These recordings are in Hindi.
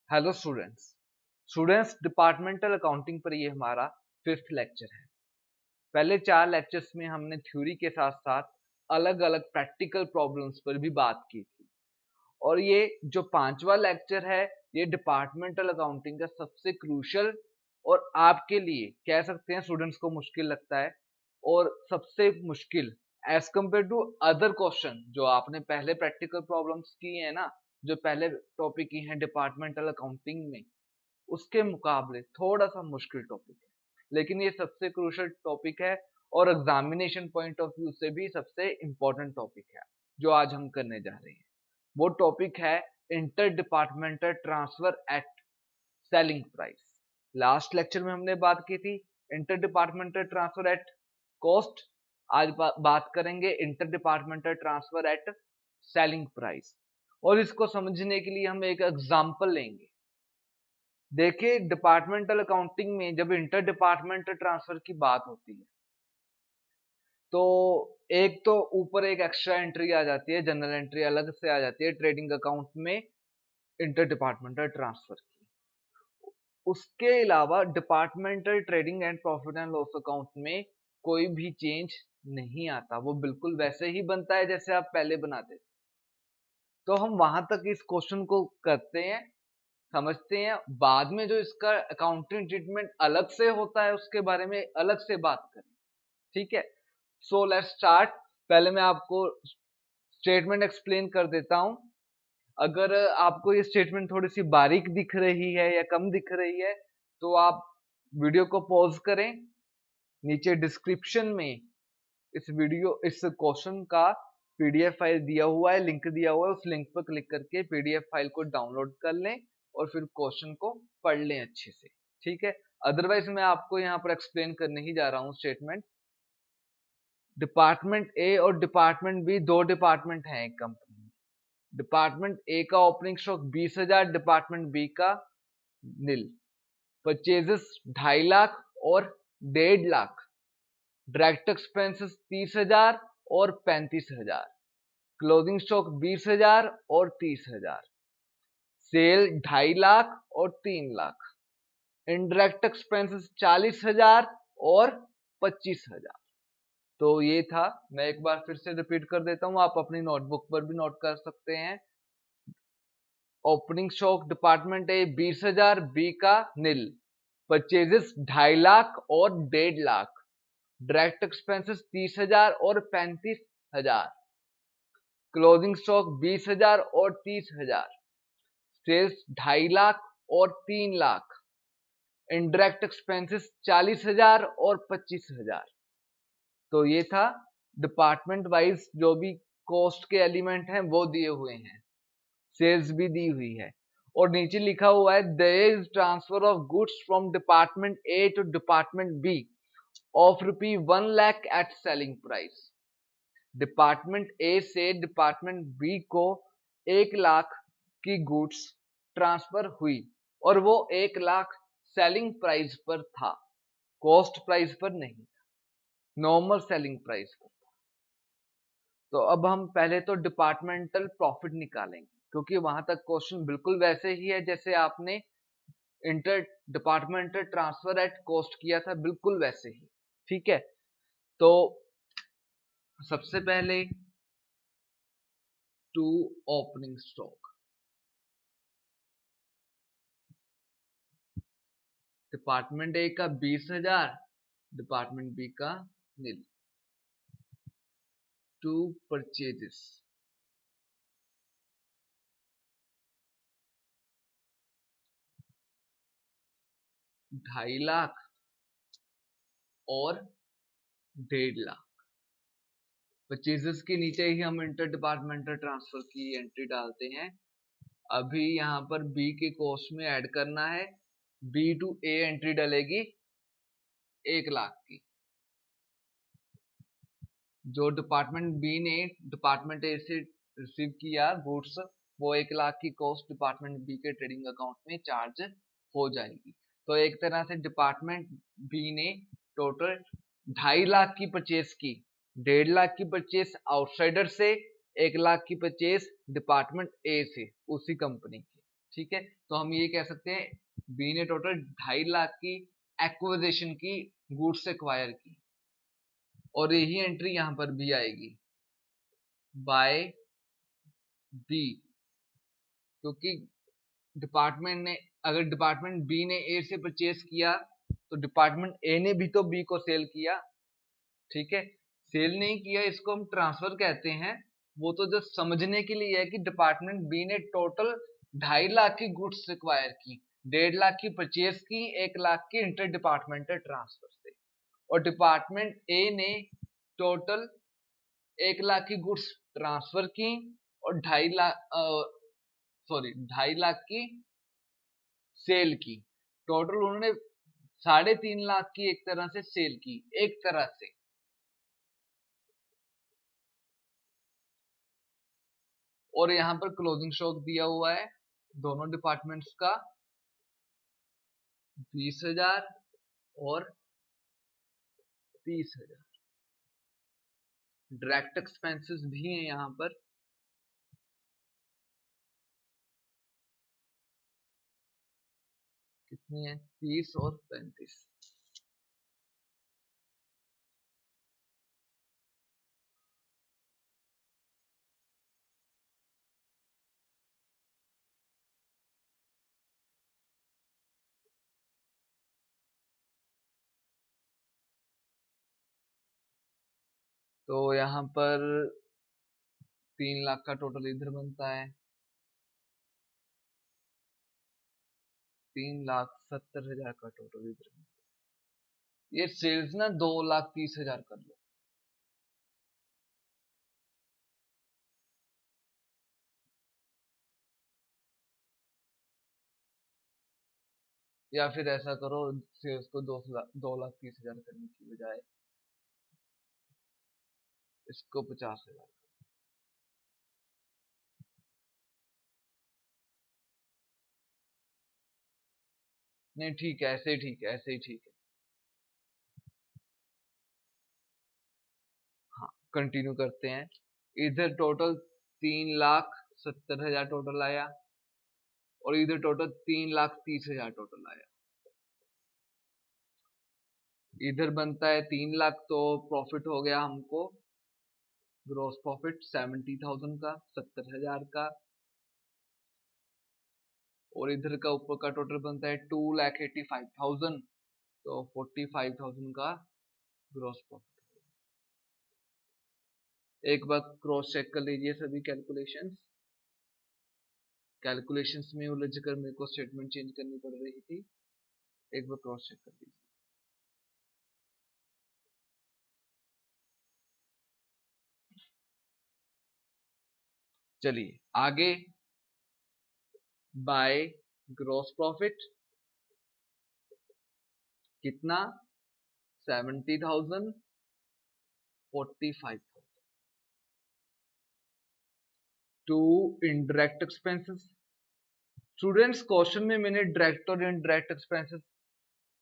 हेलो स्टूडेंट्स डिपार्टमेंटल अकाउंटिंग पर ये हमारा 5th लेक्चर है। पहले 4 लेक्चर्स में हमने थ्योरी के साथ साथ अलग अलग प्रैक्टिकल प्रॉब्लम्स पर भी बात की थी और ये जो 5वां लेक्चर है ये डिपार्टमेंटल अकाउंटिंग का सबसे क्रूशियल और आपके लिए कह सकते हैं स्टूडेंट्स को मुश्किल लगता है और सबसे मुश्किल as compare to other question जो आपने पहले प्रैक्टिकल प्रॉब्लम्स की है ना, जो पहले टॉपिक की हैं डिपार्टमेंटल अकाउंटिंग में, उसके मुकाबले थोड़ा सा मुश्किल टॉपिक है, लेकिन ये सबसे क्रूशियल टॉपिक है और एग्जामिनेशन पॉइंट ऑफ व्यू से भी सबसे इंपॉर्टेंट टॉपिक है जो आज हम करने जा रहे हैं। वो टॉपिक है inter departmental transfer at selling price. Last lecture में हमने बात की थी inter departmental transfer at cost. आज बात करेंगे inter departmental transfer at selling price और इसको समझने के लिए हम एक एग्जांपल लेंगे। देखिए डिपार्टमेंटल अकाउंटिंग में जब इंटर डिपार्टमेंटल ट्रांसफर की बात होती है तो एक तो ऊपर एक एक्स्ट्रा एंट्री आ जाती है, जनरल एंट्री अलग से आ जाती है ट्रेडिंग अकाउंट में इंटर डिपार्टमेंटल ट्रांसफर की। उसके अलावा departmental trading and profit and loss account में कोई भी चेंज नहीं आता, वो बिल्कुल वैसे ही बनता है जैसे आप पहले बनाते थे। तो हम वहां तक इस क्वेश्चन को करते हैं, समझते हैं, बाद में जो इसका अकाउंटिंग ट्रीटमेंट अलग से होता है उसके बारे में अलग से बात करें। ठीक है, सो लेट्स स्टार्ट। पहले मैं आपको स्टेटमेंट एक्सप्लेन कर देता हूं। अगर आपको ये स्टेटमेंट थोड़ी सी बारीक दिख रही है या कम दिख रही है तो आप वीडियो को पॉज करें। नीचे डिस्क्रिप्शन में इस क्वेश्चन का पीडीएफ फाइल दिया हुआ है, लिंक दिया हुआ है, उस लिंक पर क्लिक करके पीडीएफ फाइल को डाउनलोड कर लें और फिर क्वेश्चन को पढ़ लें अच्छे से। ठीक है, अदरवाइज मैं आपको यहाँ पर एक्सप्लेन करने ही जा रहा हूँ स्टेटमेंट। डिपार्टमेंट ए और डिपार्टमेंट बी दो डिपार्टमेंट हैं एक कंपनी में। डिपार्टमेंट ए का ओपनिंग स्टॉक 20,000, डिपार्टमेंट बी का नील। परचेजेस 2.5 लाख और 1.5 लाख। डायरेक्ट एक्सपेंसेस 30,000 और 35,000। क्लोजिंग स्टॉक 20,000 और 30,000। सेल 2.5 लाख और 3 लाख। इनडायरेक्ट एक्सपेंसेस 40,000 और 25,000। तो ये था, मैं एक बार फिर से रिपीट कर देता हूं, आप अपनी नोटबुक पर भी नोट कर सकते हैं। Opening stock department A 20,000, B का नील। परचेजेस 2.5 लाख और 1.5 लाख। डायरेक्ट एक्सपेंसेस 30,000 और 35,000। क्लोजिंग स्टॉक 20,000 और 30,000। सेल्स 2.5 लाख और 3 लाख। इनडायरेक्ट एक्सपेंसेस 40,000 और 25,000। तो ये था डिपार्टमेंट वाइज जो भी कॉस्ट के एलिमेंट हैं वो दिए हुए हैं, सेल्स भी दी हुई है और नीचे लिखा हुआ है there is transfer of goods from department A to department B of ₹1 lakh at selling price. Department A से डिपार्टमेंट बी को 1 लाख की गुड्स ट्रांसफर हुई और वो 1 लाख सेलिंग प्राइस पर था, कॉस्ट प्राइस पर नहीं, नॉर्मल सेलिंग प्राइस पर। तो अब हम पहले तो डिपार्टमेंटल प्रॉफिट निकालेंगे क्योंकि वहां तक क्वेश्चन बिल्कुल वैसे ही है जैसे आपने inter departmental transfer at cost किया था, बिल्कुल वैसे ही। ठीक है, तो सबसे पहले to opening stock. Department A का 20,000, डिपार्टमेंट बी का नील। To purchases. 2.5 लाख और 1.5 लाख। परचेजेस के नीचे ही हम इंटर डिपार्टमेंटल ट्रांसफर की एंट्री डालते हैं। अभी यहाँ पर बी के कॉस्ट में ऐड करना है, बी टू ए एंट्री डलेगी 1 लाख की। जो डिपार्टमेंट बी ने डिपार्टमेंट ए से रिसीव किया गुड्स, वो 1 लाख की कॉस्ट डिपार्टमेंट बी के ट्रेडिंग अकाउंट में चार्ज हो जाएगी। तो एक तरह से डिपार्टमेंट बी ने टोटल 2.5 लाख की परचेस की, 1.5 लाख की परचेस आउटसाइडर से, 1 लाख की परचेस डिपार्टमेंट ए से, उसी कंपनी की। ठीक है, तो हम ये कह सकते हैं बी ने टोटल 2.5 लाख की एक्विजिशन की, गुड्स एक्वायर की, और यही एंट्री यहां पर भी आएगी बाय बी, क्योंकि डिपार्टमेंट ने, अगर डिपार्टमेंट बी ने ए से परचेज किया तो डिपार्टमेंट ए ने भी तो बी को सेल किया। ठीक है, सेल नहीं किया इसको हम ट्रांसफर कहते हैं। वो तो जस्ट समझने के लिए है कि डिपार्टमेंट बी ने टोटल 2.5 लाख की गुड्स रिक्वायर की, 1.5 लाख की परचेज की, 1 लाख की इंटर डिपार्टमेंटल ट्रांसफर से, और डिपार्टमेंट ए ने टोटल 1 लाख की गुड्स ट्रांसफर की और 2.5 लाख की सेल की। टोटल उन्होंने 3.5 लाख की एक तरह से सेल की, एक तरह से। और यहाँ पर क्लोजिंग स्टॉक दिया हुआ है दोनों डिपार्टमेंट्स का 20,000 और 30,000। डायरेक्ट एक्सपेंसेस भी हैं यहाँ पर, कितने हैं, 30 और 35। तो यहाँ पर 3 लाख का टोटल इधर बनता है, 3,70,000 का टोटल इधर बनता है। ये सेल्स ना 2,30,000 कर लो, या फिर ऐसा करो, सेल्स को 2,30,000 करने की बजाय इसको 50,000। नहीं ठीक है, ऐसे ही ठीक है, ऐसे ही ठीक है। हाँ, कंटिन्यू करते हैं। इधर टोटल 3,70,000 टोटल आया, और इधर टोटल 3,30,000 टोटल आया। इधर बनता है 3 लाख, तो प्रॉफिट हो गया हमको ग्रॉस प्रॉफिट 70,000 का, 70,000 का। और इधर का ऊपर का टोटल बनता है 2,85,000, तो 45,000 का ग्रॉस प्रॉफिट। एक बार क्रॉस चेक कर लीजिए सभी कैलकुलेशंस। कैलकुलेशंस में उलझ कर मेरे को स्टेटमेंट चेंज करनी पड़ रही थी, एक बार क्रॉस चेक कर लीजिए। चलिए आगे, बाय ग्रॉस प्रॉफिट कितना, 70,000, 45,000। To indirect expenses. Students question में मैंने डायरेक्ट और इनडायरेक्ट एक्सपेंसेस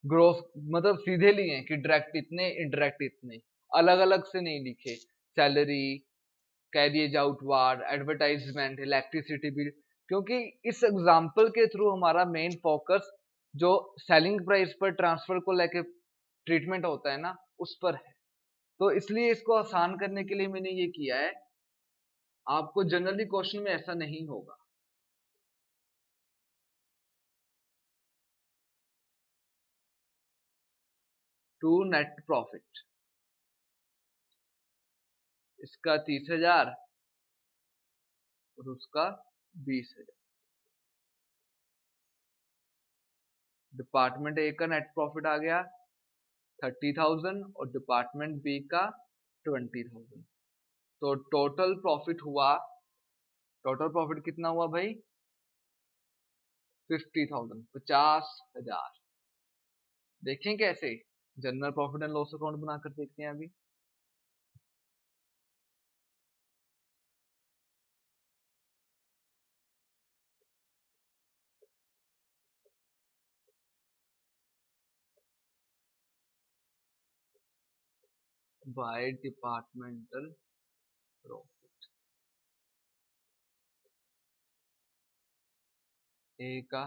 ग्रोथ मतलब सीधे लिए हैं कि डायरेक्ट इतने, इनडायरेक्ट इतने, अलग अलग से नहीं लिखे। Salary, carriage outward, advertisement, electricity bill, क्योंकि इस एग्जाम्पल के थ्रू हमारा मेन फोकस जो सेलिंग प्राइस पर ट्रांसफर को लेके ट्रीटमेंट होता है ना, उस पर है। तो इसलिए इसको आसान करने के लिए मैंने ये किया है। आपको जनरली क्वेश्चन में ऐसा नहीं होगा। टू नेट प्रॉफिट, इसका 30,000 और उसका 20,000। डिपार्टमेंट ए का नेट प्रॉफिट आ गया 30,000 और डिपार्टमेंट बी का 20,000। तो टोटल प्रॉफिट हुआ, टोटल प्रॉफिट कितना हुआ भाई, 50,000, 50,000। देखें कैसे, general profit and loss account बनाकर देखते हैं अभी। बाय डिपार्टमेंटल प्रॉफिट, ए का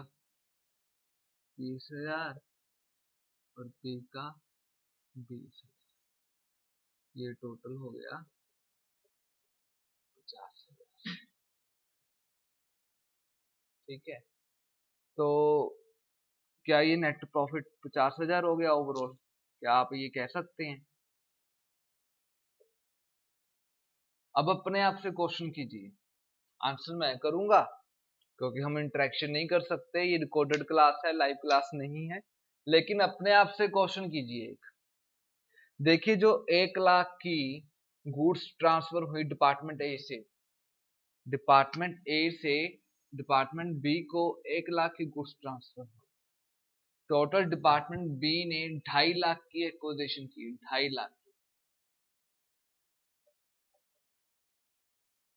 30,000 और बी का 20,000, ये टोटल हो गया 50,000। ठीक है, तो क्या ये नेट प्रॉफिट 50,000 हो गया ओवरऑल? क्या आप ये कह सकते हैं? अब अपने आप से क्वेश्चन कीजिए, आंसर मैं करूंगा क्योंकि हम इंटरेक्शन नहीं कर सकते, ये रिकॉर्डेड क्लास है, लाइव क्लास नहीं है। लेकिन अपने आप से क्वेश्चन कीजिए एक। देखिए, जो 1 लाख की गुड्स ट्रांसफर हुई डिपार्टमेंट ए से डिपार्टमेंट बी को 1 लाख की गुड्स ट्रांसफर हुई। टोटल डिपार्टमेंट बी ने 2.5 लाख की एक्विजिशन की, 2.5 लाख।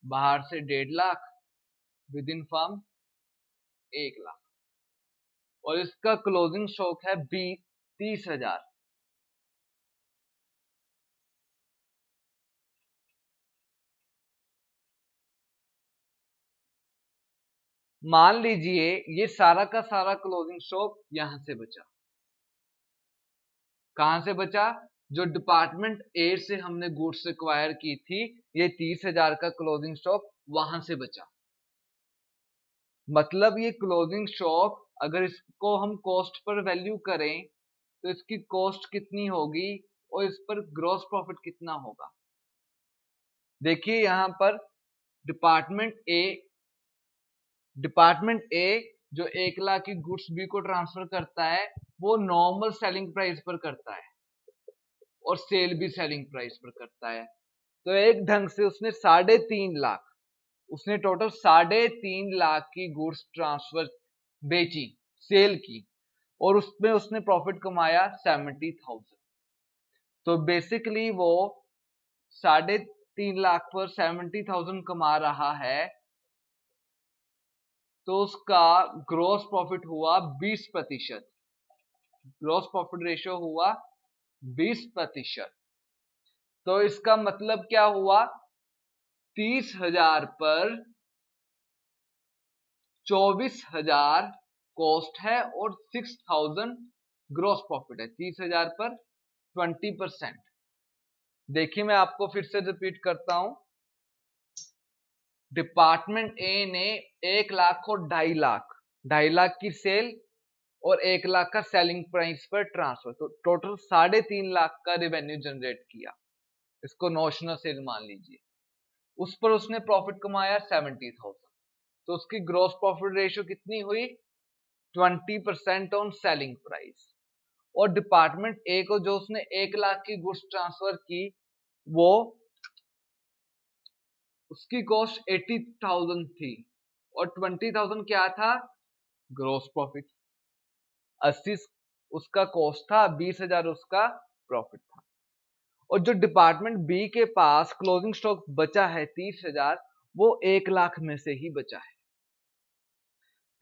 बाहर से 1.5 lakh, with in firm 1 lakh, और इसका क्लोजिंग स्टॉक है 30,000। मान लीजिए ये सारा का सारा क्लोजिंग स्टॉक यहां से बचा। कहां से बचा? जो डिपार्टमेंट ए से हमने गुड्स एक्वायर की थी, ये 30,000 का क्लोजिंग स्टॉक वहां से बचा। मतलब ये क्लोजिंग स्टॉक अगर इसको हम कॉस्ट पर वैल्यू करें तो इसकी कॉस्ट कितनी होगी और इस पर ग्रॉस प्रॉफिट कितना होगा? देखिए यहां पर डिपार्टमेंट ए जो 1 लाख की गुड्स बी को ट्रांसफर करता है, वो नॉर्मल सेलिंग प्राइस पर करता है और सेल भी सेलिंग प्राइस पर करता है। तो एक ढंग से उसने 3.5 लाख, उसने टोटल 3.5 लाख की गुड्स ट्रांसफर बेची, सेल की, और उसमें उसने प्रॉफिट कमाया 70,000। तो बेसिकली वो 3.5 लाख पर 70,000 कमा रहा है, तो उसका ग्रॉस प्रॉफिट हुआ 20%। ग्रॉस प्रॉफिट रेशियो हुआ 20%। तो इसका मतलब क्या हुआ? 30,000 पर 24,000 कॉस्ट है और 6,000 ग्रॉस प्रॉफिट है। 30,000 पर 20%। देखिए मैं आपको फिर से रिपीट करता हूं। डिपार्टमेंट ए ने 1 लाख को 2.5 लाख की सेल और 1 लाख का सेलिंग प्राइस पर ट्रांसफर, तो टोटल 3.5 लाख का रेवेन्यू जनरेट किया। इसको नोशनल सेल मान लीजिए। उस पर उसने प्रॉफिट कमाया 70,000। तो उसकी ग्रॉस प्रॉफिट रेशियो कितनी हुई? 20% ऑन सेलिंग प्राइस। और डिपार्टमेंट ए को जो उसने 1 लाख की गुड्स ट्रांसफर की, वो उसकी कॉस्ट 80,000 थी और 20,000 क्या था? Gross profit. 80 उसका कॉस्ट था, 20,000 उसका प्रॉफिट था। और जो डिपार्टमेंट बी के पास क्लोजिंग स्टॉक बचा है 30,000, वो 1 लाख में से ही बचा है।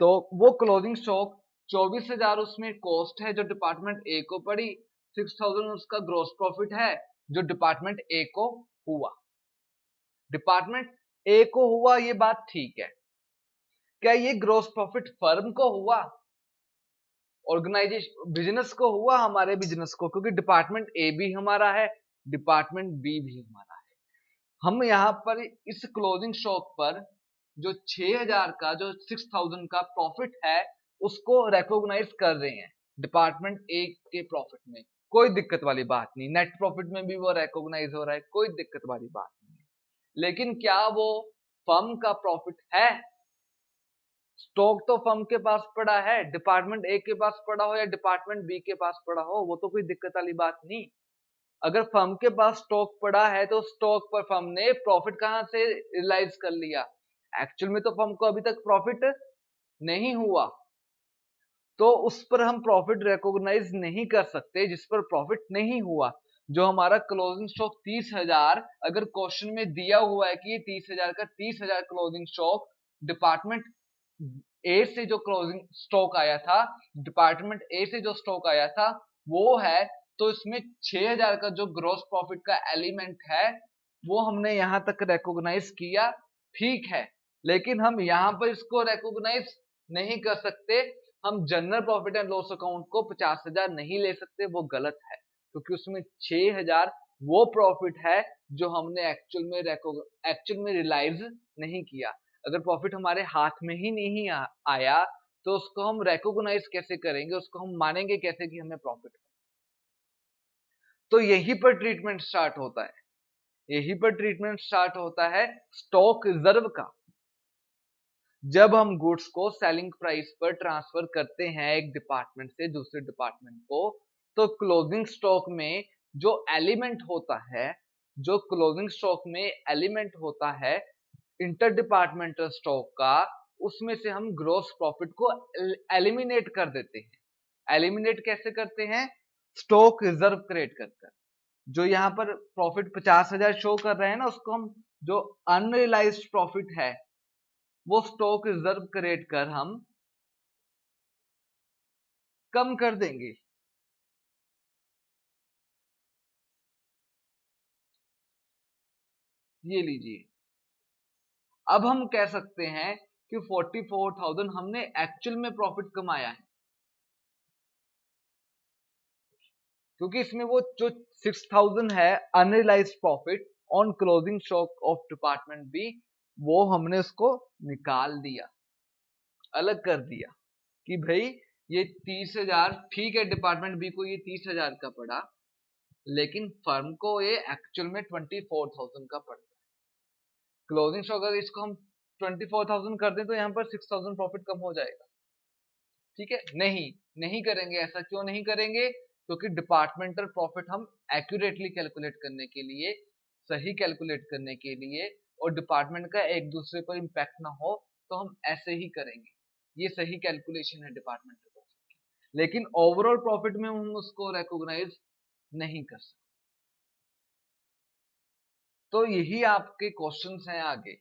तो वो क्लोजिंग स्टॉक 24,000 उसमें कॉस्ट है जो डिपार्टमेंट ए को पड़ी, 6,000 उसका ग्रॉस प्रॉफिट है जो डिपार्टमेंट ए को हुआ। डिपार्टमेंट ए को हुआ, ये बात ठीक है। क्या ये ग्रॉस प्रॉफिट फर्म को हुआ, ऑर्गेनाइजेशन बिजनेस को हुआ? हमारे बिजनेस को, क्योंकि डिपार्टमेंट ए भी हमारा है, डिपार्टमेंट बी भी हमारा है। हम यहाँ पर इस क्लोजिंग स्टॉक पर जो 6,000 का, जो 6,000 का प्रॉफिट है, उसको रिकॉग्नाइज कर रहे हैं डिपार्टमेंट ए के प्रॉफिट में। कोई दिक्कत वाली बात नहीं, नेट प्रॉफिट में भी वो रिकॉग्नाइज हो रहा है, कोई दिक्कत वाली बात नहीं है। लेकिन क्या वो फर्म का प्रॉफिट है? स्टॉक तो फर्म के पास पड़ा है, डिपार्टमेंट ए के पास पड़ा हो या डिपार्टमेंट बी के पास पड़ा हो, वो तो कोई दिक्कत वाली बात नहीं। अगर फर्म के पास स्टॉक पड़ा है तो स्टॉक पर फर्म ने प्रॉफिट कहां से रियलाइज कर लिया? एक्चुअल में तो फर्म को अभी तक प्रॉफिट नहीं हुआ, तो उस पर हम प्रॉफिट रिकॉग्नाइज नहीं कर सकते जिस पर प्रॉफिट नहीं हुआ। जो हमारा क्लोजिंग स्टॉक 30,000, अगर क्वेश्चन में दिया हुआ है कि ये 30,000 का 30,000 क्लोजिंग स्टॉक डिपार्टमेंट ए से जो क्लोजिंग स्टॉक आया था, डिपार्टमेंट ए से जो स्टॉक आया था वो है, तो इसमें 6,000 का जो ग्रॉस प्रॉफिट का एलिमेंट है वो हमने यहां तक रिकॉग्नाइज किया, ठीक है। लेकिन हम यहां पर इसको रिकॉग्नाइज नहीं कर सकते। हम general profit and loss account को 50,000 नहीं ले सकते, वो गलत है, क्योंकि उसमें 6,000 वो प्रॉफिट है जो हमने एक्चुअल में रियलाइज नहीं किया। अगर प्रॉफिट हमारे हाथ में ही नहीं आया तो उसको हम रिकॉग्नाइज कैसे करेंगे, उसको हम मानेंगे कैसे कि हमें प्रॉफिट। तो यहीं पर ट्रीटमेंट स्टार्ट होता है, यहीं पर ट्रीटमेंट स्टार्ट होता है स्टॉक रिजर्व का। जब हम गुड्स को सेलिंग प्राइस पर ट्रांसफर करते हैं एक डिपार्टमेंट से दूसरे डिपार्टमेंट को, तो क्लोजिंग स्टॉक में जो एलिमेंट होता है, जो क्लोजिंग स्टॉक में एलिमेंट होता है इंटर डिपार्टमेंटल स्टॉक का, उसमें से हम ग्रॉस प्रॉफिट को एलिमिनेट कर देते हैं। एलिमिनेट कैसे करते हैं? स्टॉक रिजर्व क्रिएट कर कर। जो यहाँ पर प्रॉफिट 50,000 शो कर रहे हैं ना, उसको हम जो अनरियलाइज्ड प्रॉफिट है वो स्टॉक रिजर्व क्रिएट कर हम कम कर देंगे। ये लीजिए, अब हम कह सकते हैं कि 44,000 हमने एक्चुअल में प्रॉफिट कमाया है, क्योंकि इसमें वो जो 6,000 है unrealised profit on closing stock of department B, वो हमने उसको निकाल दिया, अलग कर दिया कि भाई ये 30,000 ठीक है, डिपार्टमेंट बी को ये 30,000 का पड़ा, लेकिन फर्म को ये एक्चुअल में 24,000 का पड़ा। क्लोजिंग स्टॉक अगर इसको हम 24,000 कर दें तो यहाँ पर 6,000 प्रॉफिट कम हो जाएगा। ठीक है, नहीं करेंगे। ऐसा क्यों नहीं करेंगे? क्योंकि डिपार्टमेंटल प्रॉफिट हम एक्यूरेटली कैलकुलेट करने के लिए, सही कैलकुलेट करने के लिए, और डिपार्टमेंट का एक दूसरे पर इम्पैक्ट ना हो, तो हम ऐसे ही करेंगे। ये सही कैलकुलेशन है डिपार्टमेंटल प्रॉफिट की। लेकिन ओवरऑल प्रॉफिट में हम उसको रिकॉग्नाइज नहीं कर सकते। तो यही आपके क्वेश्चंस हैं आगे।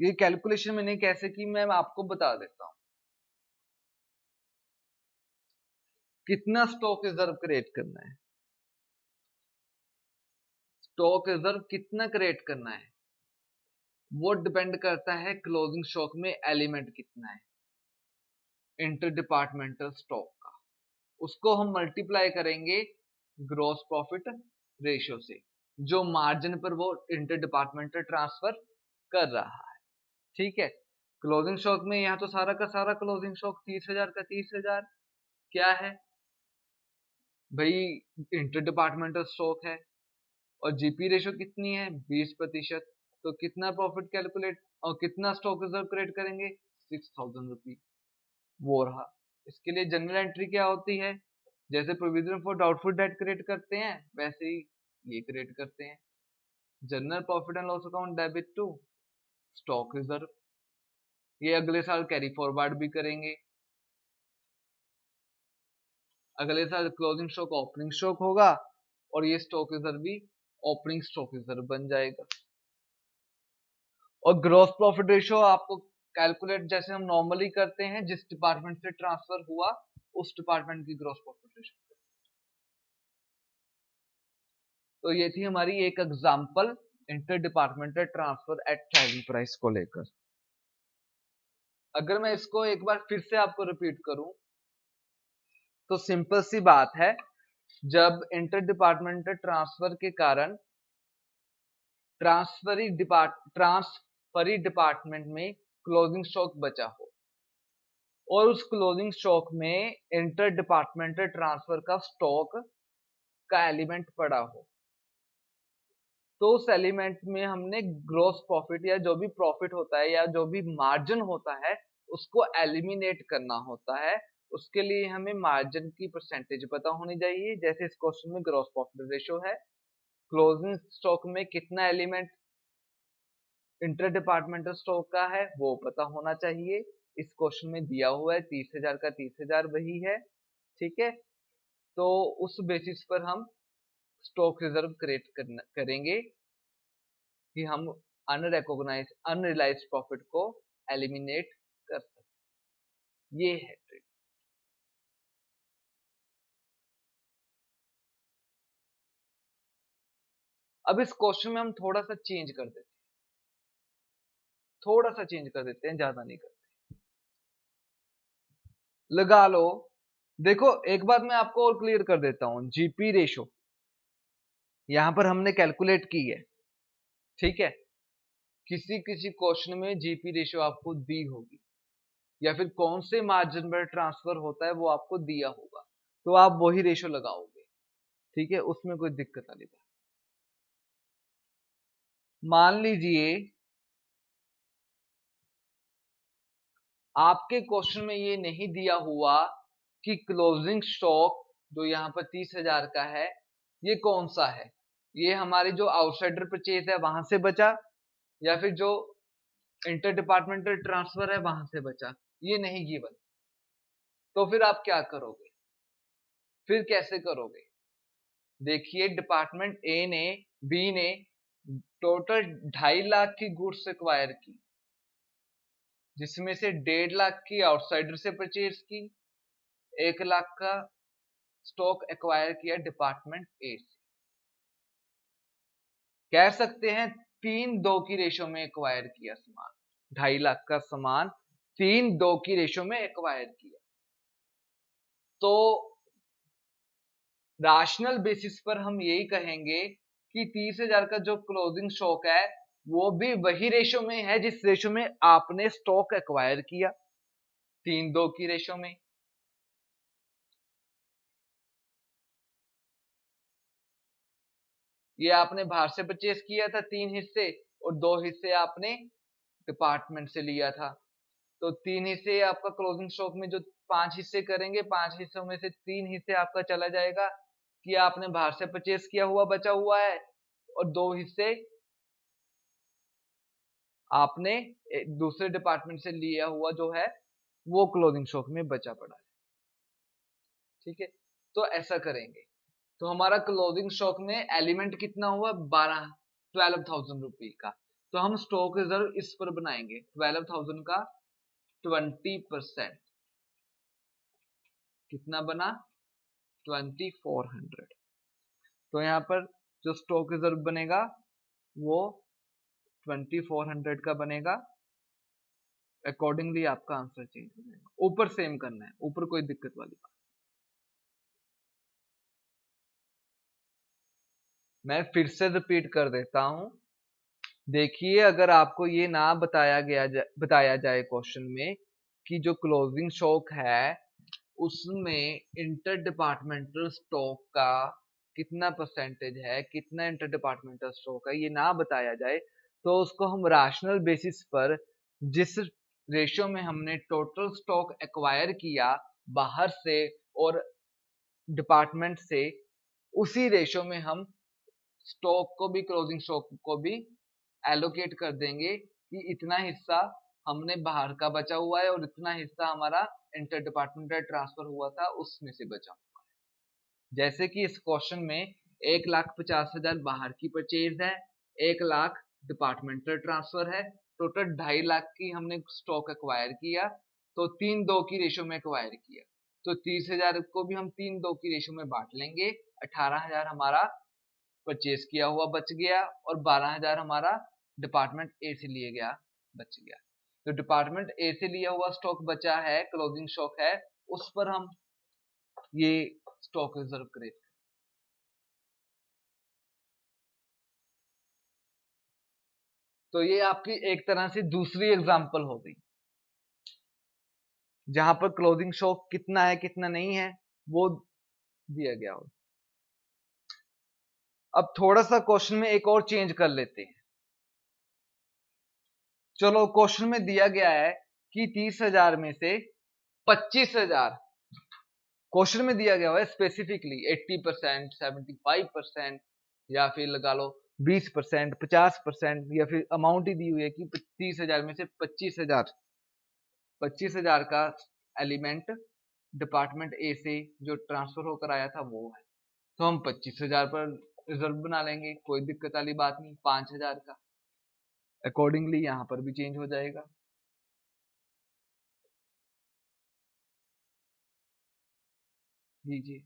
ये कैलकुलेशन मैंने कैसे की, मैं आपको बता देता हूं। कितना स्टॉक रिजर्व क्रिएट करना है, स्टॉक रिजर्व कितना क्रिएट करना है, वो डिपेंड करता है क्लोजिंग स्टॉक में एलिमेंट कितना है इंटर डिपार्टमेंटल स्टॉक का। उसको हम मल्टीप्लाई करेंगे ग्रॉस प्रॉफिट रेशियो से, जो मार्जिन पर वो इंटर डिपार्टमेंटल ट्रांसफर कर रहा है। ठीक है, क्लोजिंग स्टॉक में यहाँ तो सारा का सारा क्लोजिंग स्टॉक 30,000 का 30,000 क्या है भाई, इंटर डिपार्टमेंटल स्टॉक है, और जीपी रेशो कितनी है 20%। तो कितना प्रॉफिट कैलकुलेट और कितना स्टॉक रिजर्व क्रिएट करेंगे 6,000 रुपी, वो रहा। इसके लिए जनरल एंट्री क्या होती है? जैसे provision for doubtful debt create करते हैं वैसे ही ये क्रिएट करते हैं, general profit and loss account debit to stock reserve. ये अगले साल कैरी फॉरवर्ड भी करेंगे, अगले साल क्लोजिंग स्टॉक ओपनिंग स्टॉक होगा और ये स्टॉक रिजर्व भी ओपनिंग स्टॉक रिजर्व बन जाएगा। और ग्रॉस प्रॉफिट रेशियो आपको कैलकुलेट जैसे हम नॉर्मली करते हैं, जिस डिपार्टमेंट से ट्रांसफर हुआ उस डिपार्टमेंट की ग्रॉस प्रॉफिट रेशियो। तो ये थी हमारी एक example inter departmental transfer at selling price को लेकर। अगर मैं इसको एक बार फिर से आपको रिपीट करूं तो सिंपल सी बात है, जब इंटर डिपार्टमेंटल ट्रांसफर के कारण ट्रांसफरी डिपार्टमेंट में क्लोजिंग स्टॉक बचा हो और उस क्लोजिंग स्टॉक में इंटर डिपार्टमेंटल ट्रांसफर का स्टॉक का एलिमेंट पड़ा हो, तो उस एलिमेंट में हमने ग्रॉस प्रॉफिट या जो भी प्रॉफिट होता है या जो भी मार्जिन होता है उसको एलिमिनेट करना होता है। उसके लिए हमें मार्जिन की परसेंटेज पता होनी चाहिए, जैसे इस क्वेश्चन में ग्रॉस प्रॉफिट रेशियो है, क्लोजिंग स्टॉक में कितना एलिमेंट इंटर डिपार्टमेंटल स्टॉक का है वो पता होना चाहिए। इस क्वेश्चन में दिया हुआ है 30,000 का 30,000 वही है। ठीक है, तो उस बेसिस पर हम स्टॉक रिजर्व क्रिएट करेंगे कि हम अनरियलाइज्ड प्रॉफिट को एलिमिनेट कर सकते। ये है ट्रिक। अब इस क्वेश्चन में हम थोड़ा सा चेंज कर देते हैं। थोड़ा सा चेंज कर देते हैं, ज्यादा नहीं करते। लगा लो। देखो एक बात मैं आपको और क्लियर कर देता हूं, जीपी रेशो यहां पर हमने कैलकुलेट की है, ठीक है। किसी किसी क्वेश्चन में जीपी रेशो आपको दी होगी, या फिर कौन से मार्जिन पर ट्रांसफर होता है वो आपको दिया होगा, तो आप वही रेशो लगाओगे, ठीक है, उसमें कोई दिक्कत वाली बात। मान लीजिए आपके क्वेश्चन में ये नहीं दिया हुआ कि क्लोजिंग स्टॉक जो यहाँ पर 30,000 का है ये कौन सा है, ये हमारी जो आउटसाइडर परचेज है वहां से बचा, या फिर जो इंटर डिपार्टमेंटल ट्रांसफर है वहां से बचा, ये नहीं गिवन। तो फिर आप क्या करोगे, फिर कैसे करोगे? देखिए डिपार्टमेंट ए ने, बी ने टोटल 2.5 लाख की गुड्स एक्वायर की, जिसमें से 1.5 लाख की आउटसाइडर से परचेज की, 1 लाख का स्टॉक एक्वायर किया डिपार्टमेंट ए से। कह सकते हैं 3-2 की रेशो में एक्वायर किया सामान, 2.5 लाख का सामान 3-2 की रेशो में एक्वायर किया। तो रैशनल बेसिस पर हम यही कहेंगे कि 30,000 का जो क्लोजिंग स्टॉक है वो भी वही रेशो में है जिस रेशो में आपने स्टॉक एक्वायर किया, 3-2 की रेशो में। ये आपने बाहर से परचेज किया था 3 हिस्से, और 2 हिस्से आपने डिपार्टमेंट से लिया था, तो 3 हिस्से आपका क्लोजिंग स्टॉक में जो 5 हिस्से करेंगे, 5 हिस्सों में से 3 हिस्से आपका चला जाएगा कि आपने बाहर से परचेज किया हुआ बचा हुआ है, और 2 हिस्से आपने दूसरे डिपार्टमेंट से लिया हुआ जो है वो क्लोजिंग स्टॉक में बचा पड़ा है, ठीक है। तो ऐसा करेंगे, तो हमारा क्लोजिंग स्टॉक में एलिमेंट कितना हुआ, 12,000 रुपए का, तो हम स्टॉक रिजर्व इस पर बनाएंगे 12,000 का 20%, कितना बना 2400। तो यहाँ पर जो स्टॉक रिजर्व बनेगा वो 2400 का बनेगा, अकॉर्डिंगली आपका आंसर चेंज हो जाएगा। ऊपर सेम करना है, ऊपर कोई दिक्कत वाली बात। मैं फिर से रिपीट कर देता हूं, देखिए अगर आपको ये ना बताया जाए क्वेश्चन में कि जो क्लोजिंग स्टॉक है उसमें इंटर डिपार्टमेंटल स्टॉक का कितना परसेंटेज है, कितना इंटर डिपार्टमेंटल स्टॉक है, ये ना बताया जाए, तो उसको हम रैशनल बेसिस पर जिस रेशियो में हमने टोटल स्टॉक एक्वायर किया बाहर से और डिपार्टमेंट से, उसी रेशियो में हम स्टॉक को भी, क्लोजिंग स्टॉक को भी एलोकेट कर देंगे कि इतना हिस्सा हमने बाहर का बचा हुआ है और इतना हिस्सा हमारा इंटर डिपार्टमेंटल ट्रांसफर हुआ था उसमें से बचा हुआ है। जैसे कि इस क्वेश्चन में 1,50,000 बाहर की परचेज है, 1 लाख डिपार्टमेंटल ट्रांसफर है, टोटल 2.5 लाख की हमने स्टॉक एक्वायर किया, तो 3-2 की रेशो में एक्वायर किया, तो 30,000 को भी हम 3-2 की रेशो में बांट लेंगे, 18,000 हमारा परचेज किया हुआ बच गया, और 12,000 हमारा डिपार्टमेंट ए से लिया गया बच गया। तो डिपार्टमेंट ए से लिया हुआ स्टॉक बचा है, क्लोजिंग स्टॉक है, उस पर हम ये स्टॉक रिजर्व क्रिएट। तो ये आपकी एक तरह से दूसरी एग्जांपल हो गई, जहां पर क्लोजिंग स्टॉक कितना है कितना नहीं है वो दिया गया हो। अब थोड़ा सा क्वेश्चन में एक और चेंज कर लेते हैं। चलो क्वेश्चन में दिया गया है कि 30,000 में से 25,000, क्वेश्चन में दिया गया है स्पेसिफिकली 80%, 75%, या फिर लगा लो 20%, 50%, या फिर अमाउंट ही दी हुई है कि 30,000 में से 25,000 का एलिमेंट डिपार्टमेंट ए से जो ट्रांसफर होकर आया था वो है, तो हम 25,000 पर रिजर्व बना लेंगे, कोई दिक्कत वाली बात नहीं। 5,000 का अकॉर्डिंगली यहाँ पर भी चेंज हो जाएगा। जी जी।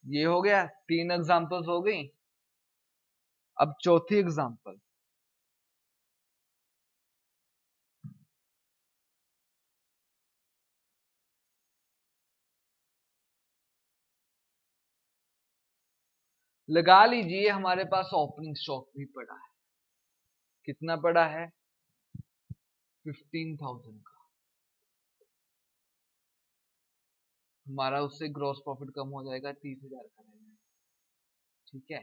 ये हो गया, 3 एग्जांपल्स हो गई। अब चौथी एग्जांपल, लगा लीजिए हमारे पास ओपनिंग स्टॉक भी पड़ा है। कितना पड़ा है? 15,000 का। हमारा उससे ग्रॉस प्रॉफिट कम हो जाएगा, 30,000 का रह जाएगा। ठीक है,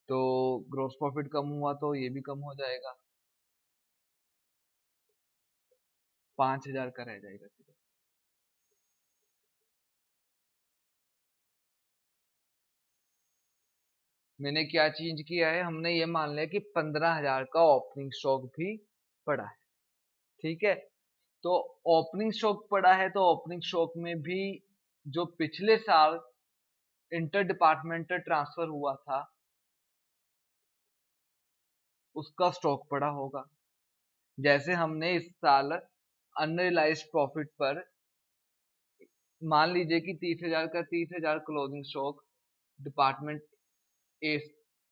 तो ग्रॉस प्रॉफिट कम हुआ तो ये भी कम हो जाएगा, 5,000 का रह जाएगा सिर्फ। मैंने क्या चेंज किया है, हमने ये मान लिया कि 15,000 का ओपनिंग स्टॉक भी पड़ा है। ठीक है, तो ओपनिंग स्टॉक पड़ा है तो ओपनिंग स्टॉक में भी जो पिछले साल इंटर डिपार्टमेंटल ट्रांसफर हुआ था उसका स्टॉक पड़ा होगा। जैसे हमने इस साल अनरियलाइज्ड प्रॉफिट पर मान लीजिए कि 30,000 का 30,000 क्लोजिंग स्टॉक डिपार्टमेंट ए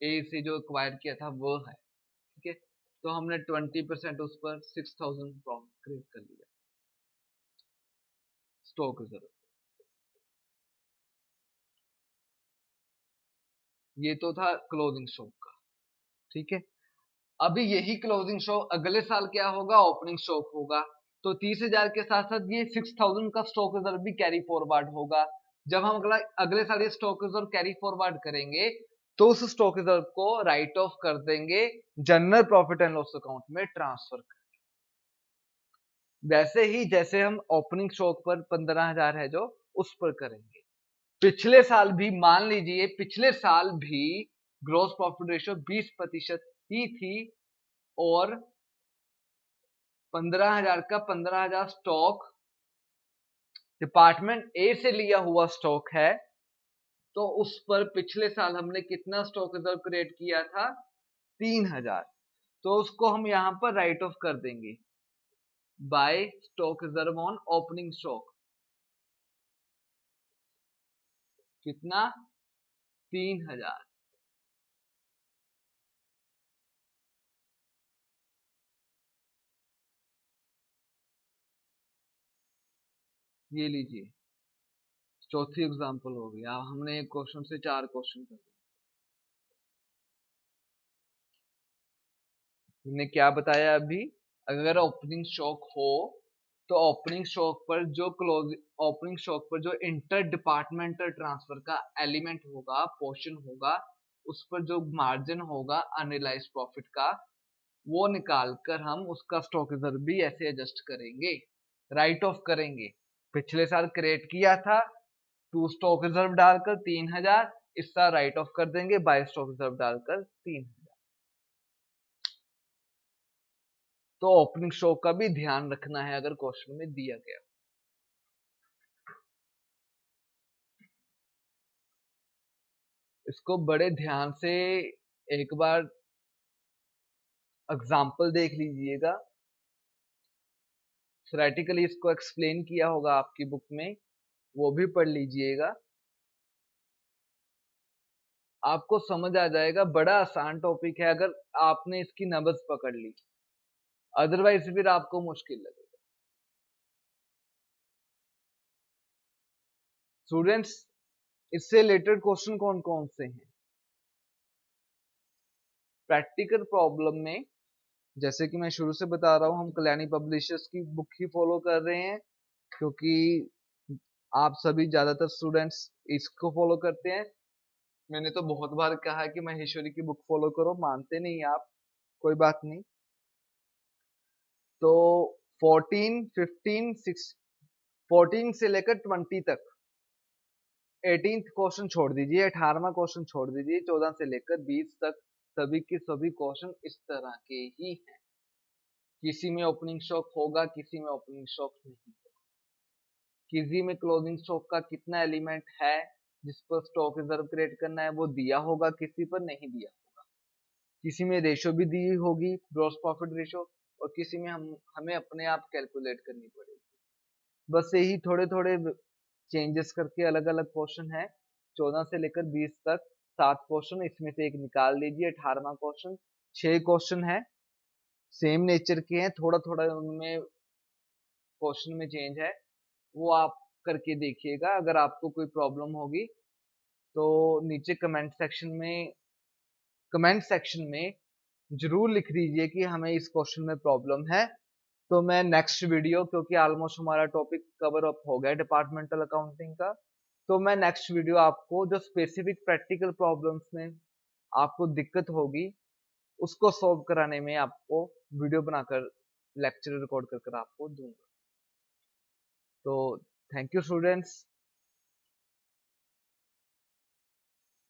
ए से जो एक्वायर किया था वो है। ठीक है, तो हमने 20% उस पर 6,000 प्रॉफिट क्रिएट कर लिया स्टॉक रिजर्व। ये तो था क्लोजिंग स्टॉक का। ठीक है, अभी यही क्लोजिंग स्टॉक अगले साल क्या होगा, ओपनिंग स्टॉक होगा। तो 30,000 के साथ साथ ये 6,000 का स्टॉक रिजर्व भी कैरी फॉरवर्ड होगा। जब हम अगले साल ये स्टॉक रिजर्व कैरी फॉरवर्ड करेंगे तो उस स्टॉक रिजर्व को राइट ऑफ कर देंगे, general profit and loss account में ट्रांसफर कर। वैसे ही जैसे हम ओपनिंग स्टॉक पर 15,000 है जो उस पर करेंगे। पिछले साल भी मान लीजिए, पिछले साल भी ग्रोस प्रॉफिट रेशियो 20% ही थी और 15,000 का 15,000 स्टॉक डिपार्टमेंट ए से लिया हुआ स्टॉक है। तो उस पर पिछले साल हमने कितना स्टॉक रिजर्व क्रिएट किया था? 3,000। तो उसको हम यहां पर राइट ऑफ कर देंगे by stock reserve on opening stock. कितना? 3,000। ये लीजिए, चौथी एग्जांपल हो गई। हमने एक क्वेश्चन से 4 क्वेश्चन कर दिए। हमने क्या बताया अभी? अगर ओपनिंग स्टॉक हो तो ओपनिंग स्टॉक पर जो क्लोज ओपनिंग स्टॉक पर जो इंटर डिपार्टमेंटल ट्रांसफर का एलिमेंट होगा, पोर्शन होगा, उस पर जो मार्जिन होगा अनरियलाइज प्रॉफिट का, वो निकाल कर हम उसका स्टॉक रिजर्व भी ऐसे एडजस्ट करेंगे, राइट ऑफ करेंगे। पिछले साल क्रिएट किया था टू स्टॉक रिजर्व डालकर 3,000, इस साल राइट ऑफ कर देंगे बाय स्टॉक रिजर्व डालकर 3,000। तो ओपनिंग स्टॉक का भी ध्यान रखना है अगर क्वेश्चन में दिया गया। इसको बड़े ध्यान से एक बार एग्जाम्पल देख लीजिएगा। थ्योरेटिकली इसको एक्सप्लेन किया होगा आपकी बुक में, वो भी पढ़ लीजिएगा, आपको समझ आ जाएगा। बड़ा आसान टॉपिक है अगर आपने इसकी नब्ज पकड़ ली, अदरवाइज फिर आपको मुश्किल लगेगा। स्टूडेंट्स, इससे रिलेटेड क्वेश्चन कौन कौन से हैं? प्रैक्टिकल प्रॉब्लम में जैसे कि मैं शुरू से बता रहा हूं, हम कल्याणी पब्लिशर्स की बुक ही फॉलो कर रहे हैं क्योंकि आप सभी ज्यादातर स्टूडेंट्स इसको फॉलो करते हैं। मैंने तो बहुत बार कहा है कि महेश्वरी की बुक फॉलो करो, मानते नहीं आप, कोई बात नहीं। तो 14, 15, 6, 14 से लेकर 20 तक 18th क्वेश्चन छोड़ दीजिए, 18वां क्वेश्चन छोड़ दीजिए, 14 से लेकर 20 तक सभी के सभी क्वेश्चन इस तरह के ही हैं। किसी में ओपनिंग स्टॉक होगा, किसी में ओपनिंग स्टॉक नहीं होगा, किसी में क्लोजिंग स्टॉक का कितना एलिमेंट है जिस पर स्टॉक रिजर्व क्रिएट करना है वो दिया होगा, किसी पर नहीं दिया होगा, किसी में रेशो भी दी होगी ग्रॉस प्रॉफिट रेशो, और किसी में हमें अपने आप कैलकुलेट करनी पड़ेगी। बस यही थोड़े थोड़े चेंजेस करके अलग अलग क्वेश्चन है 14 से लेकर 20 तक 7 क्वेश्चन, इसमें से एक निकाल लीजिए 18वां क्वेश्चन। 6 क्वेश्चन है, सेम नेचर के हैं, थोड़ा थोड़ा उनमें क्वेश्चन में चेंज है, वो आप करके देखिएगा। अगर आपको कोई प्रॉब्लम होगी तो नीचे कमेंट सेक्शन में जरूर लिख दीजिए कि हमें इस क्वेश्चन में प्रॉब्लम है। तो मैं नेक्स्ट वीडियो, क्योंकि ऑलमोस्ट हमारा टॉपिक कवर अप हो गया डिपार्टमेंटल अकाउंटिंग का, तो मैं नेक्स्ट वीडियो आपको जो स्पेसिफिक प्रैक्टिकल प्रॉब्लम्स में आपको दिक्कत होगी उसको सॉल्व कराने में आपको वीडियो बनाकर लेक्चर रिकॉर्ड कर आपको दूंगा। तो थैंक यू स्टूडेंट्स।